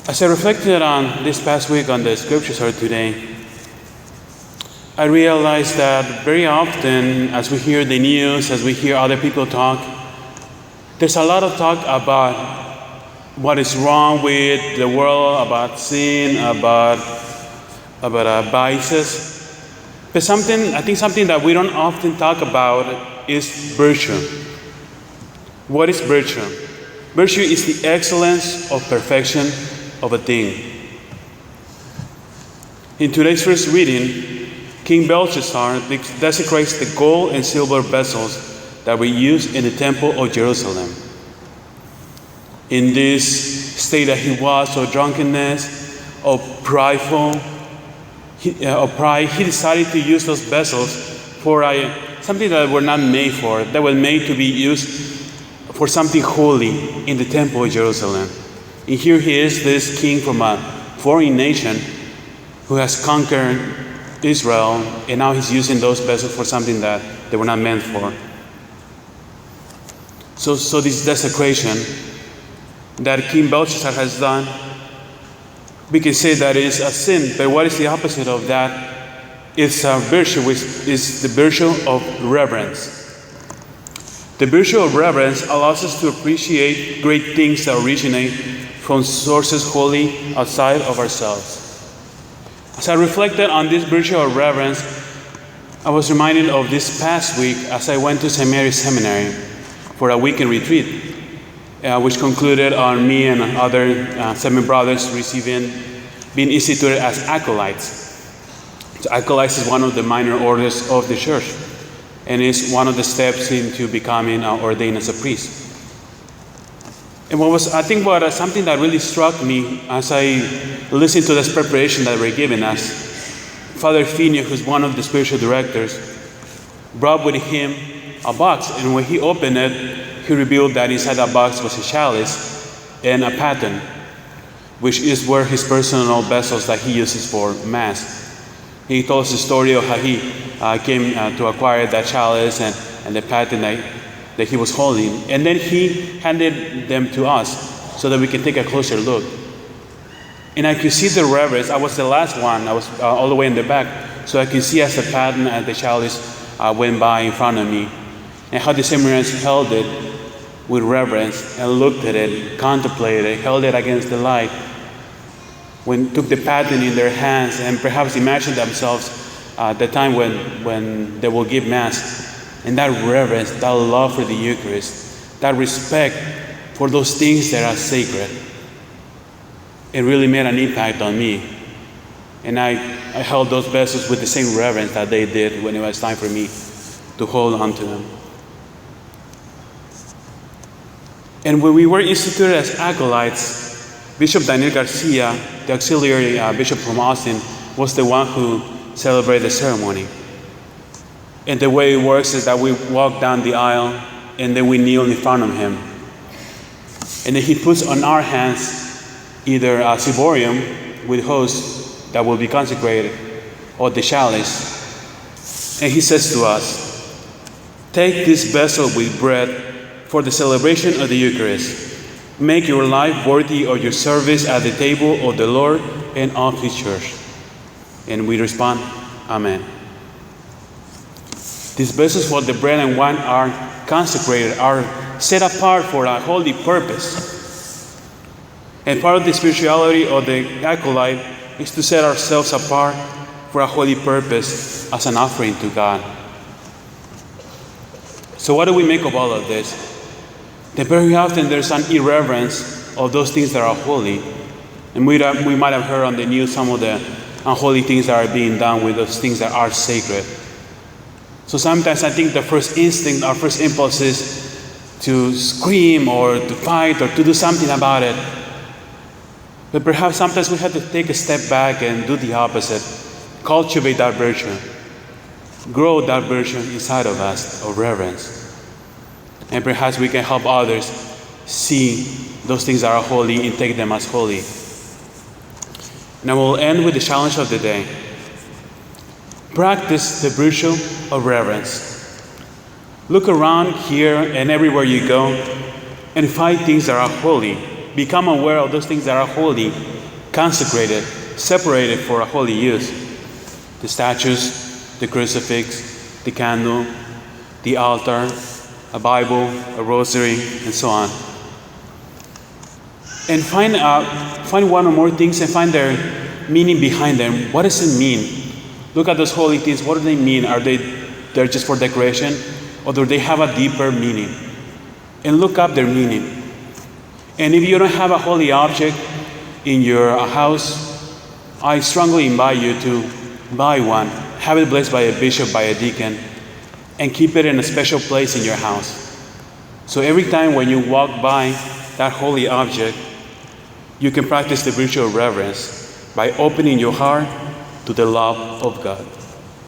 As I reflected on this past week on the scriptures for today, I realized that very often as we hear the news, as we hear other people talk, there's a lot of talk about what is wrong with the world, about sin, about vices. But I think something that we don't often talk about is virtue. What is virtue? Virtue is the excellence of perfection of a thing. In today's first reading, King Belshazzar desecrates the gold and silver vessels that were used in the temple of Jerusalem. In this state that he was of drunkenness, of pride, he decided to use those vessels for something that were not made for, that were made to be used for something holy in the temple of Jerusalem. And here he is, this king from a foreign nation who has conquered Israel, and now he's using those vessels for something that they were not meant for. So this desecration that King Belshazzar has done, we can say that it is a sin, but what is the opposite of that? It's a virtue, which is the virtue of reverence. The virtue of reverence allows us to appreciate great things that originate from sources wholly outside of ourselves. As I reflected on this virtue of reverence, I was reminded of this past week as I went to Seminarian for a weekend retreat, which concluded on me and other 7 brothers being instituted as acolytes. So acolytes is one of the minor orders of the church, and is one of the steps into becoming ordained as a priest. And something that really struck me as I listened to this preparation that we're giving us, Father Finio, who's one of the spiritual directors, brought with him a box, and when he opened it, he revealed that inside that box was a chalice and a paten, which is where his personal vessels that he uses for Mass. He told us the story of how he came to acquire that chalice and the paten that he was holding. And then he handed them to us so that we can take a closer look. And I could see the reverence. I was the last one. I was all the way in the back. So I could see as the paten and the chalice went by in front of me, and how the seminarians held it with reverence and looked at it, contemplated it, held it against the light, when took the paten in their hands and perhaps imagined themselves the time when they will give Mass. And that reverence, that love for the Eucharist, that respect for those things that are sacred, it really made an impact on me. And I held those vessels with the same reverence that they did when it was time for me to hold on to them. And when we were instituted as acolytes, Bishop Daniel Garcia, the auxiliary bishop from Austin, was the one who celebrated the ceremony. And the way it works is that we walk down the aisle and then we kneel in front of him. And then he puts on our hands either a ciborium with host that will be consecrated, or the chalice. And he says to us, "Take this vessel with bread for the celebration of the Eucharist. Make your life worthy of your service at the table of the Lord and of His church." And we respond, "Amen." These vessels for the bread and wine are consecrated, are set apart for a holy purpose. And part of the spirituality of the acolyte is to set ourselves apart for a holy purpose as an offering to God. So what do we make of all of this? That very often there's an irreverence of those things that are holy. And we might have heard on the news some of the unholy things that are being done with those things that are sacred. So sometimes I think the first instinct, our first impulse is to scream or to fight or to do something about it. But perhaps sometimes we have to take a step back and do the opposite. Cultivate that virtue. Grow that virtue inside of us of reverence. And perhaps we can help others see those things that are holy and take them as holy. And I will end with the challenge of the day. Practice the virtue of reverence. Look around here and everywhere you go and find things that are holy. Become aware of those things that are holy consecrated, separated for a holy use. The statues, the crucifix, the candle, the altar, a Bible, a rosary, and so on. And find one or more things and find their meaning behind them. What does it mean? Look at those holy things. What do they mean? Are they there just for decoration? Or do they have a deeper meaning? And look up their meaning. And if you don't have a holy object in your house, I strongly invite you to buy one, have it blessed by a bishop, by a deacon, and keep it in a special place in your house. So every time when you walk by that holy object, you can practice the virtue of reverence by opening your heart to the love of God.